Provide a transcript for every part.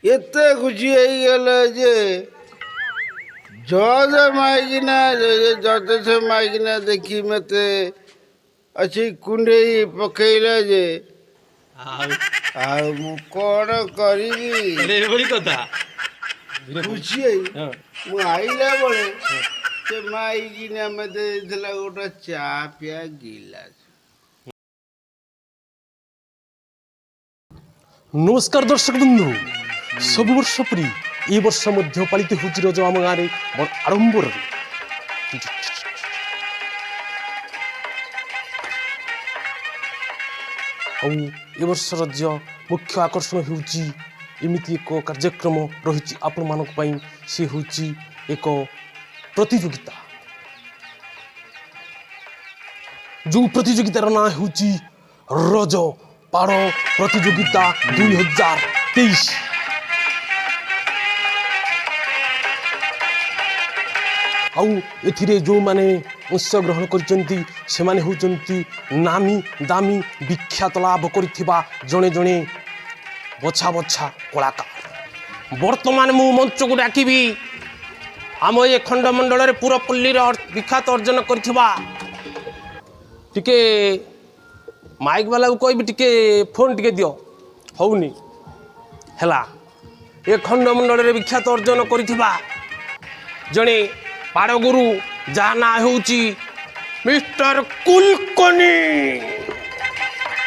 ଏତେ ଖୁସି ହେଇଗଲେ ଯେ ଜଜ ମାଇକିନା ଜଜ ସେ ମାଇକିନା ଦେଖି ମତେ ଅଛି କୁଣ୍ଡେଇ ପକେଇଲା ଯେ ଆଉ ଆଉ ମୁଁ କ'ଣ କରିବି ଏଭଳି କଥା ଖୁସି ହେଇ ହଁ। ମୁଁ ଆଇଲା ବେଳେ ସେ ମାଇକିନା ମତେ ଦେଇଥିଲା ଗୋଟେ ଚା ପିଆ ଗିଲାସ। নমস্কার দর্শক বন্ধু সবু বর্ষ পরি এই বর্ষ মধ্য পালিত হচ্ছে রজ আম গাঁরে বড় আড়ম্বরের ଆଉ ଏ ବର୍ଷ ରଜ ମୁଖ୍ୟ ଆକର୍ଷଣ ହେଉଛି ଏମିତି ଏକ କାର୍ଯ୍ୟକ୍ରମ ରହିଛି ଆପଣମାନଙ୍କ ପାଇଁ। ସେ ହେଉଛି ଏକ ପ୍ରତିଯୋଗିତା, ଯେଉଁ ପ୍ରତିଯୋଗିତାର ନାଁ ହେଉଛି ରଜ ପାଳ ପ୍ରତିଯୋଗିତା 2023। ଆଉ ଏଥିରେ ଯେଉଁମାନେ ଅଂଶଗ୍ରହଣ କରିଛନ୍ତି ସେମାନେ ହେଉଛନ୍ତି ନାମୀ ଦାମୀ ବିଖ୍ୟାତ ଲାଭ କରିଥିବା ଜଣେ ଜଣେ ବଛା ବଛା କଳାକାର। ବର୍ତ୍ତମାନ ମୁଁ ମଞ୍ଚକୁ ଡାକିବି ଆମ ଏ ଖଣ୍ଡମଣ୍ଡଳରେ ପୁରପଲ୍ଲୀର ବିଖ୍ୟାତ ଅର୍ଜନ କରିଥିବା ଟିକେ ମାଇକ୍ ବାଲାକୁ କହିବି ଟିକେ ଫୋନ୍ ଟିକେ ଦିଅ, ହେଉନି ହେଲା। ଏ ଖଣ୍ଡମଣ୍ଡଳରେ ବିଖ୍ୟାତ ଅର୍ଜନ କରିଥିବା ଜଣେ ପାଡ଼ଗୁରୁ ଯାହା ନାଁ ହେଉଛି ମିଷ୍ଟର କୁଲକର୍ଣ୍ଣି।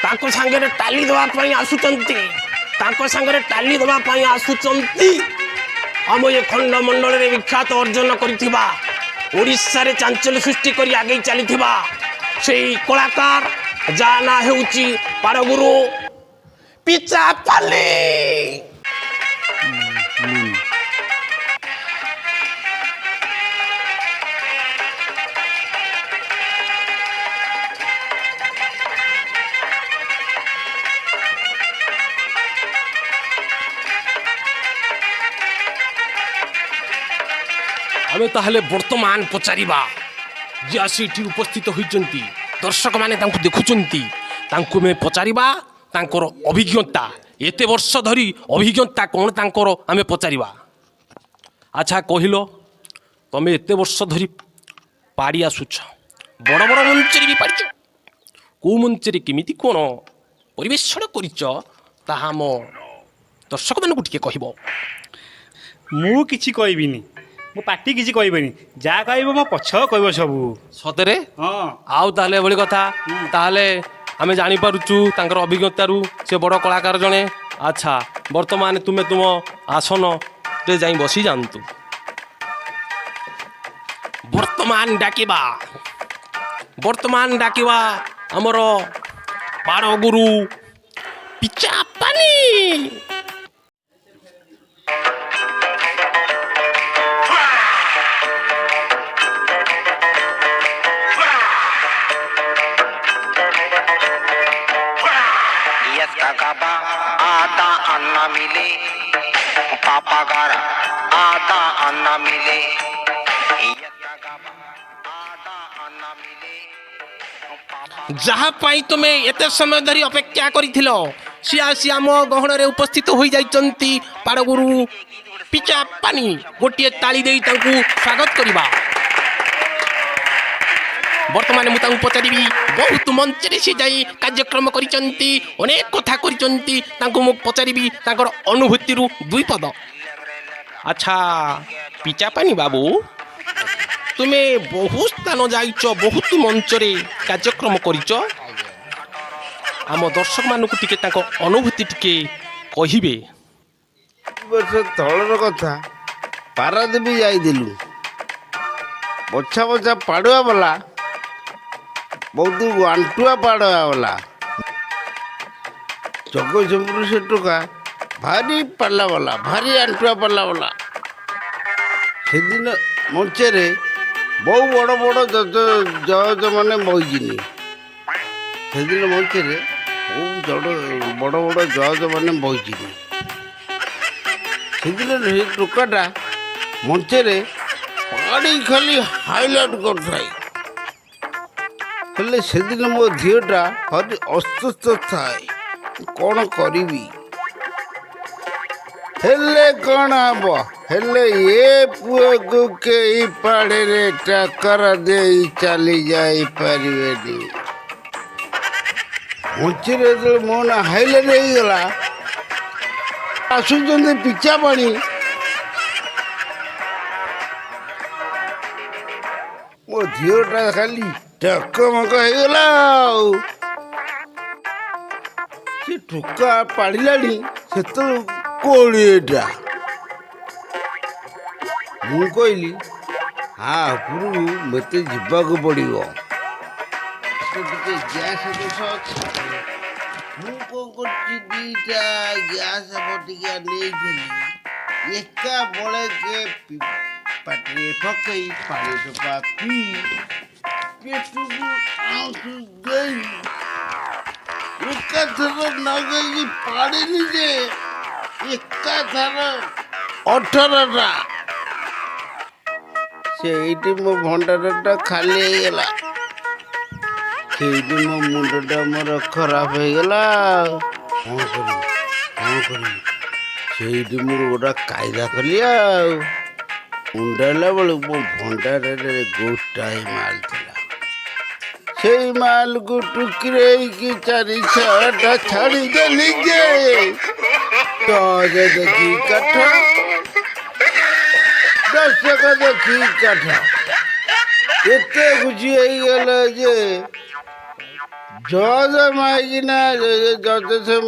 ତାଙ୍କ ସାଙ୍ଗରେ ତାଲି ଦେବା ପାଇଁ ଆସୁଛନ୍ତି, ତାଙ୍କ ସାଙ୍ଗରେ ତାଲି ଦେବା ପାଇଁ ଆସୁଛନ୍ତି ଆମ ଏ ଖଣ୍ଡମଣ୍ଡଳରେ ବିଖ୍ୟାତ ଅର୍ଜନ କରିଥିବା, ଓଡ଼ିଶାରେ ଚାଞ୍ଚଲ୍ୟ ସୃଷ୍ଟି କରି ଆଗେଇ ଚାଲିଥିବା ସେଇ କଳାକାର ଯାହା ନାଁ ହେଉଛି ପାଡ଼ଗୁରୁ ପିଚାପାଲି। ଆମେ ତାହେଲେ ବର୍ତ୍ତମାନ ପଚାରିବା ଯେ ଆସି ଏଠି ଉପସ୍ଥିତ ହୋଇଛନ୍ତି, ଦର୍ଶକମାନେ ତାଙ୍କୁ ଦେଖୁଛନ୍ତି, ତାଙ୍କୁ ଆମେ ପଚାରିବା ତାଙ୍କର ଅଭିଜ୍ଞତା, ଏତେ ବର୍ଷ ଧରି ଅଭିଜ୍ଞତା କ'ଣ ତାଙ୍କର ଆମେ ପଚାରିବା। ଆଚ୍ଛା କହିଲ, ତମେ ଏତେ ବର୍ଷ ଧରି ପାଡ଼ି ଆସୁଛ, ବଡ଼ ବଡ଼ ମଞ୍ଚରେ ବି ପାଡ଼ିଛ, କେଉଁ ମଞ୍ଚରେ କେମିତି କ'ଣ ପରିବେଷଣ କରିଛ ତାହା ଆମ ଦର୍ଶକମାନଙ୍କୁ ଟିକେ କହିବ। ମୁଁ କିଛି କହିବିନି, ମୋ ପାଟି କିଛି କହିବେନି, ଯାହା କହିବ ମୋ ପଛ କହିବ ସବୁ। ସତରେ? ହଁ। ଆଉ ତାହେଲେ ଏଭଳି କଥା, ତାହେଲେ ଆମେ ଜାଣିପାରୁଛୁ ତାଙ୍କର ଅଭିଜ୍ଞତାରୁ ସେ ବଡ଼ କଳାକାର ଜଣେ। ଆଚ୍ଛା ବର୍ତ୍ତମାନ ତୁମେ ତୁମ ଆସନରେ ଯାଇ ବସିଯାଆନ୍ତୁ। ବର୍ତ୍ତମାନ ଡାକିବା ଆମର ପାଡ଼ଗୁରୁ ପିଚାପାଲି। आता अन्ना मिले पापा गारा आता अन्ना मिले ଯାହା ପାଇଁ ତୁମେ ଏତେ ସମୟ ଧରି ଅପେକ୍ଷା କରିଥିଲ ସିଏ ଆସି ଆମ ଗହଣରେ ଉପସ୍ଥିତ ହୋଇଯାଇଛନ୍ତି ପାଡ଼ଗୁରୁ ପିଚାପାଲି। ଗୋଟିଏ ତାଳି ଦେଇ ତାଙ୍କୁ ସ୍ୱାଗତ କରିବା। ବର୍ତ୍ତମାନ ମୁଁ ତାଙ୍କୁ ପଚାରିବି, ବହୁତ ମଞ୍ଚରେ ସେ ଯାଇ କାର୍ଯ୍ୟକ୍ରମ କରିଛନ୍ତି, ଅନେକ କଥା କରିଛନ୍ତି, ତାଙ୍କୁ ମୁଁ ପଚାରିବି ତାଙ୍କର ଅନୁଭୂତିରୁ ଦୁଇ ପଦ। ଆଚ୍ଛା ପିଚାପାଲି ବାବୁ, ତୁମେ ବହୁତ ସ୍ଥାନ ଯାଇଛ, ବହୁତ ମଞ୍ଚରେ କାର୍ଯ୍ୟକ୍ରମ କରିଛ, ଆମ ଦର୍ଶକମାନଙ୍କୁ ଟିକେ ତାଙ୍କ ଅନୁଭୂତି ଟିକେ କହିବେ। ବର୍ଷ ତଳର କଥା, ପାରାଦ୍ୱୀପ ଯାଇଥିଲୁ, ବଛା ବଛା ପାଡ଼ୁଆ ବାଲା ବହୁତ ଆଣ୍ଟୁଆ ପାଡ଼ୁଆ ବାଲା, ଜଗତସିଂହପୁର ସେ ଟୋକା ଭାରି ପାଲା ବାଲା, ଭାରି ଆଣ୍ଟୁଆ ପାଲା ବାଲା। ସେଦିନ ମଞ୍ଚରେ ବହୁ ବଡ଼ ବଡ଼ ଜଜ ମାନେ ବଇକିନି, ସେଦିନ ମଞ୍ଚରେ ବହୁ ବଡ଼ ବଡ଼ ଜଜ ମାନେ ବଇକିନି। ସେଦିନ ସେ ଟୋକାଟା ମଞ୍ଚରେ ପାଡ଼ି ଖାଲି ହାଇଲାଇଟ୍ କରୁଥାଏ। ହେଲେ ସେଦିନ ମୋ ଝିଅଟା ଭାରି ଅସୁସ୍ଥ ଥାଏ, କ'ଣ କରିବି। ହେଲେ କ'ଣ ହବ ହେଲେ ଏ ପୁଅକୁ କେହି ପାଣିରେ ଟକ୍କର ଦେଇ ଚାଲି ଯାଇପାରିବେନି। ମଞ୍ଚିରେ ଯେତେବେଳେ ମୋ ନା ହାଇଲାଇଟ୍ ହେଇଗଲା ଆସୁଛନ୍ତି ପିଚା ପାଣି। ମୋ ଝିଅଟା ଖାଲି ଟକମକ ହେଇଗଲା ଆଉ। ସେ ଟୋକା ପାଳିଲାଣି ସେତେବେଳକୁ 20ଟା। ମୁଁ କହିଲି ଉପରକୁ ମୋତେ ଯିବାକୁ ପଡ଼ିବ, ଟିକେ ଗ୍ୟାସ୍ ଦୋଷ ଅଛି। ମୁଁ କ'ଣ କରୁଛି 2ଟା ଗ୍ୟାସ୍ ବଟିକା ନେଇଥିଲି ଏକା ବଳକେ ପାଟିରେ ପକେଇ ପାଣି ଟୋପା ପିଇ ପେଟକୁ ଆଉଁସି ଦେଇ ଏକାଥର ନଗେଇକି ପାଣିନି ଯେ ଏକାଥର 18ଟା। ସେଇଠି ମୋ ଭଣ୍ଡାରଟା ଖାଲି ହେଇଗଲା। ସେଇଠି ମୋ ମୁଣ୍ଡଟା ମୋର ଖରାପ ହେଇଗଲା। କ'ଣ କରିବି ସେଇଠି ମୁଁ ଗୋଟେ କାଇଦା କଲି ଆଉ। ମୁଣ୍ଡାଇଲା ବେଳକୁ ମୋ ଭଣ୍ଡାରରେ ଗୋଟାଏ ମାଲ ଥିଲା। ସେଇ ମାଲକୁ ଟୁକିରେଇକି 4-6ଟା ଛାଡ଼ିଦେଲି ଯେ ସହଜ ଦେଖି କାଠ, ଦର୍ଶକ ଦେଖି କାଠ। ଏତେ ଖୁସି ହେଇଗଲା ଯେ ଜଜ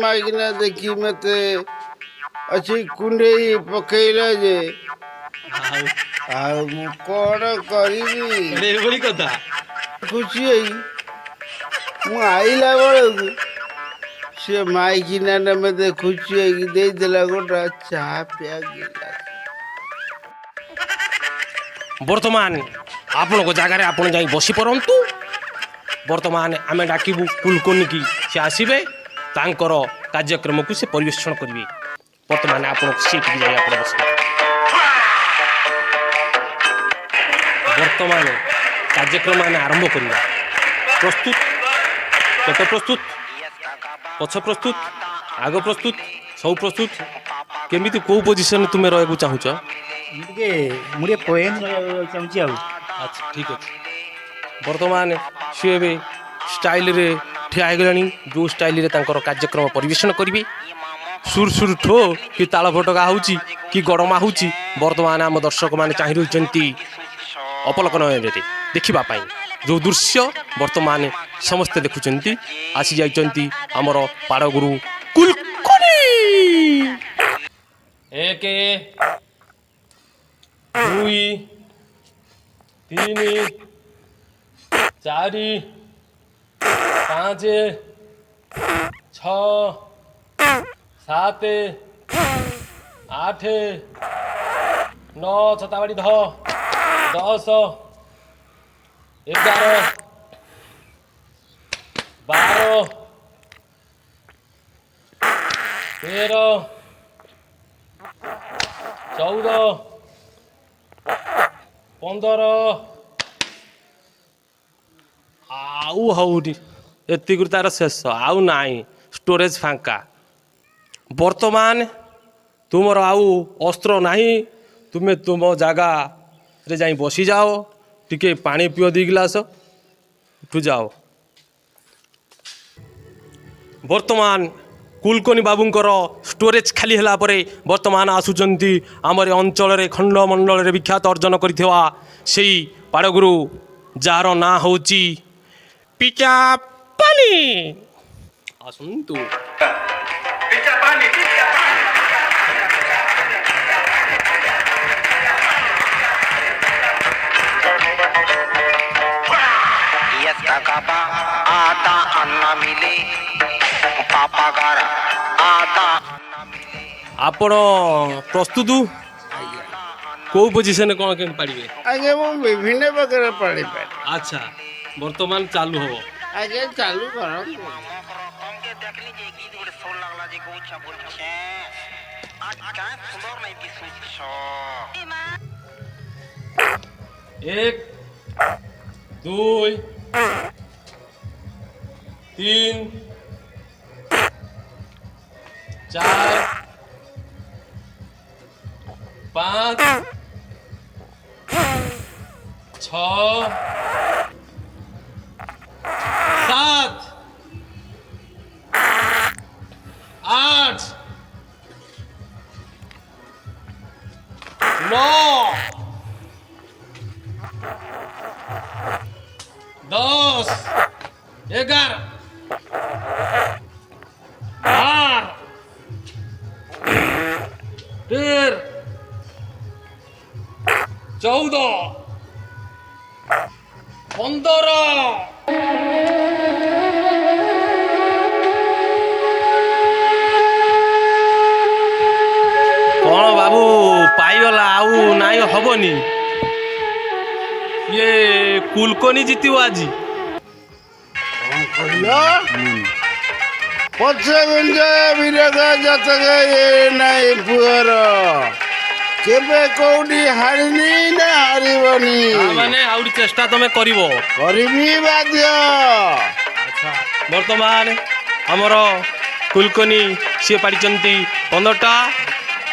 ମାଇକିନା ଦେଖି ମୋତେ ଅଛି କୁଣ୍ଡେଇ ପକେଇଲା ଯେ ଆଉ ମୁଁ କ'ଣ କରିବି। ଏଭଳି କଥା। ଖୁସି ହେଇ ମୁଁ ଆଇଲା ବେଳକୁ ସେ ମାଇକିନା ମୋତେ ଖୁସି ହେଇକି ଦେଇଦେଲା ଗୋଟେ ଚା ପିଆ ଗିଲାସ। ବର୍ତ୍ତମାନ ଆପଣଙ୍କ ଜାଗାରେ ଆପଣ ଯାଇ ବସି ପଡ଼ନ୍ତୁ। ବର୍ତ୍ତମାନ ଆମେ ଡାକିବୁ କୁଲକର୍ଣ୍ଣୀକି, ସେ ଆସିବେ, ତାଙ୍କର କାର୍ଯ୍ୟକ୍ରମକୁ ସେ ପରିବେଷଣ କରିବେ। ବର୍ତ୍ତମାନ ଆପଣଙ୍କ ସିଟ୍କି ଯାଇ ଆପଣ ବସିବେ। ବର୍ତ୍ତମାନ କାର୍ଯ୍ୟକ୍ରମ ଆମେ ଆରମ୍ଭ କରିବା। ପ୍ରସ୍ତୁତ? ପେଟ ପ୍ରସ୍ତୁତ, ପଛ ପ୍ରସ୍ତୁତ, ଆଗ ପ୍ରସ୍ତୁତ, ସବୁ ପ୍ରସ୍ତୁତ? କେମିତି କେଉଁ ପୋଜିସନରେ ତୁମେ ରହିବାକୁ ଚାହୁଁଛ? ମୁଁ ଟିକେ ପଏଣ୍ଟ ଚାହୁଁଛି ଆଉ। ଆଚ୍ଛା, ଠିକ୍ ଅଛି। ବର୍ତ୍ତମାନ ସିଏ ଏବେ ଷ୍ଟାଇଲରେ ଠିଆ ହେଇଗଲାଣି, ଯେଉଁ ଷ୍ଟାଇଲରେ ତାଙ୍କର କାର୍ଯ୍ୟକ୍ରମ ପରିବେଷଣ କରିବେ। ସୁର ଠୋ କି ତାଳ ଫଟକା ହେଉଛି କି ଗଡ଼ମା ହେଉଛି, ବର୍ତ୍ତମାନ ଆମ ଦର୍ଶକମାନେ ଚାହିଁ ରହିଛନ୍ତି ଅପଲକ ନୟନରେ ଦେଖିବା ପାଇଁ। ଯେଉଁ ଦୃଶ୍ୟ ବର୍ତ୍ତମାନ ସମସ୍ତେ ଦେଖୁଛନ୍ତି, ଆସିଯାଇଛନ୍ତି ଆମର ପାଡ଼ଗୁରୁ କୁଲକର୍ଣ୍ଣୀ। 1 2 3 4 5 6 7 8 9 ଛତାବାଡ଼ି ଧଅ 10 11 12 13 14 15 ଆଉ ହଉନି, ଏତିକିରୁ ତାର ଶେଷ, ଆଉ ନାହିଁ, ଷ୍ଟୋରେଜ୍ ଫାଙ୍କା। ବର୍ତ୍ତମାନ ତୁମର ଆଉ ଅସ୍ତ୍ର ନାହିଁ, ତୁମେ ତୁମ ଜାଗାରେ ଯାଇ ବସିଯାଅ, ଟିକେ ପାଣି ପିଅ 2 ଗ୍ଲାସ, ଉଠୁ ଯାଅ। ବର୍ତ୍ତମାନ କୁଲକର୍ଣ୍ଣୀ ବାବୁଙ୍କର ଷ୍ଟୋରେଜ୍ ଖାଲି ହେଲା ପରେ ବର୍ତ୍ତମାନ ଆସୁଛନ୍ତି ଆମର ଅଞ୍ଚଳରେ ଖଣ୍ଡମଣ୍ଡଳରେ ବିଖ୍ୟାତ ଅର୍ଜନ କରିଥିବା ସେଇ ପାଡ଼ଗୁରୁ, ଯାହାର ନାଁ ହେଉଛି ପିଚା ପାଣି। ଆସନ୍ତୁ। काका आता अन्ना मिले पापा गारा आता अन्ना मिले। ଆପଣ ପ୍ରସ୍ତୁତ? କେଉଁ ପୋଜିସନରେ କ'ଣ କେମିତି ପାଡ଼ିବେ? ଆଜ୍ଞା ମୁଁ ବିଭିନ୍ନ ପ୍ରକାର ପାଳିପାରେ। ଆଚ୍ଛା, ବର୍ତ୍ତମାନ ଚାଲୁ ହେବ। ଆଜ୍ଞା ଚାଲୁ କରନ୍ତୁ। तुमके देखली जे गीत गुड सोल लागला जे गोछा बोलछे आज काय सुंदर नहीं दिसुछ। 1 2 3 4 5 6 7 8 9 10 11 12 13 14 15 କଣ ବାବୁ ପାଇଗଲା ଆଉ ନାଇଁ ହବନି ଇଏ କୁଲକନି ଜିତିବ ଆଜି କହିଲ ପଛ ଗୁଞ୍ଜ ବିରଗ ଜାତକ ଏ ନାଇଁ ପୁଅର କେବେ କୋଉଠି ହାରିନି ନା ହାରିବନି ମାନେ ଆହୁରି ଚେଷ୍ଟା ତମେ କରିବ କରିବି ବାଧ୍ୟ। ବର୍ତ୍ତମାନ ଆମର କୁଲକନି ସିଏ ପାଡ଼ିଛନ୍ତି 15ଟା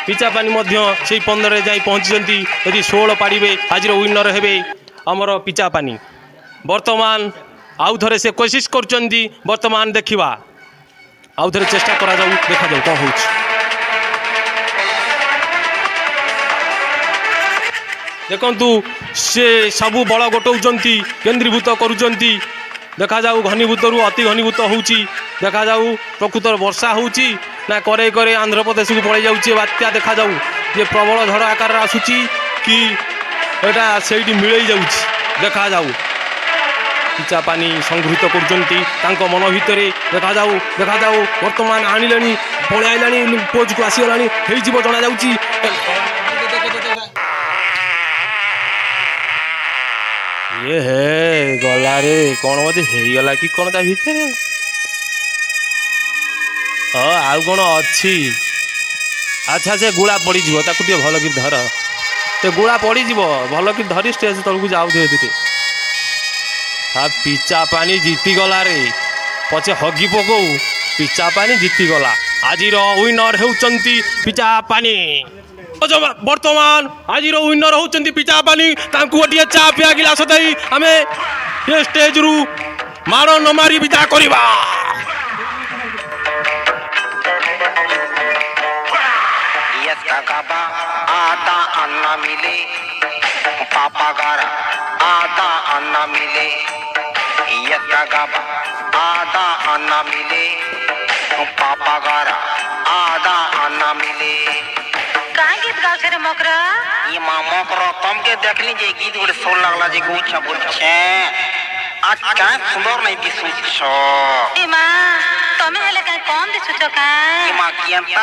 ପିଚା ପାନି ମଧ୍ୟ ସେଇ 15ରେ ଯାଇ ପହଞ୍ଚିଛନ୍ତି ଯଦି 16 ପାଡ଼ିବେ ଆଜିର ୱିନର ହେବେ ଆମର ପିଚା ପାନି ବର୍ତ୍ତମାନ ଆଉ ଥରେ ସେ କୋସିସ୍ କରୁଛନ୍ତି ବର୍ତ୍ତମାନ ଦେଖିବା ଆଉ ଥରେ ଚେଷ୍ଟା କରାଯାଉ ଦେଖାଯାଉ କ'ଣ ହେଉଛି ଦେଖନ୍ତୁ ସେ ସବୁ ବଳ ଗୋଟଉଛନ୍ତି କେନ୍ଦ୍ରୀଭୂତ କରୁଛନ୍ତି ଦେଖାଯାଉ ଘନୀଭୂତରୁ ଅତି ଘନୀଭୂତ ହେଉଛି ଦେଖାଯାଉ ପ୍ରକୃତରେ ବର୍ଷା ହେଉଛି ନା କରେ କରେ ଆନ୍ଧ୍ରପ୍ରଦେଶକୁ ପଳାଇ ଯାଉଛି ବାତ୍ୟା ଦେଖାଯାଉ ଯେ ପ୍ରବଳ ଝଡ଼ ଆକାରରେ ଆସୁଛି କି ଏଇଟା ସେଇଠି ମିଳେଇ ଯାଉଛି ଦେଖାଯାଉ ପିଚା ପାନି ସଂଗୃହୀତ କରୁଛନ୍ତି ତାଙ୍କ ମନ ଭିତରେ ଦେଖାଯାଉ ଦେଖାଯାଉ ବର୍ତ୍ତମାନ ଆଣିଲେଣି ପଳାଇ ଆଇଲାଣି ପୋଜକୁ ଆସିଗଲାଣି ହେଇଯିବ ଜଣାଯାଉଛି ଇଏ ହେ ଗଲାରେ କ'ଣ ବୋଧେ ହେଇଗଲା କି କ'ଣ ତା ଭିତରେ ହଁ ଆଉ କ'ଣ ଅଛି ଆଚ୍ଛା ସେ ଗୁଳା ପଡ଼ିଯିବ ତାକୁ ଟିକେ ଭଲ କି ଧର ସେ ଗୁଳା ପଡ଼ିଯିବ ଭଲ କି ଧରି ଷ୍ଟେଜ ତଳକୁ ଯାଉ ଧୀରେ ଧୀରେ ପିଚା ପାନି ଜିତିଗଲାରେ ପଛେ ହଗି ପକଉ ପିଚା ପାନି ଜିତିଗଲା ଆଜିର ୱିନର ହେଉଛନ୍ତି ପିଚା ପାନି ବର୍ତ୍ତମାନ ଆଜିର ୱିନର ହେଉଛନ୍ତି ପିଚା ପାନି ତାଙ୍କୁ ଗୋଟିଏ ଚା ପିଆ ଗିଲାସ ଦେଇ ଆମେ ଏ ଷ୍ଟେଜରୁ ମାଡ଼ ନ ମାରି ବିଦା କରିବା यस काका आधा अन्ना मिले पापा गारा आधा अन्ना मिले यस काका आधा अन्ना मिले पापा गारा आधा अन्ना मिले काय गीत गावছে रे मकरा ये मामा करो तुम के देख लीजिए गीत बड़े सोल लगला जे गुच्छा बोलछे आज काय सुंदर नहीं दिसुछ ए मां तमे हेले काय कोन दिसुछ का ये मां कियंता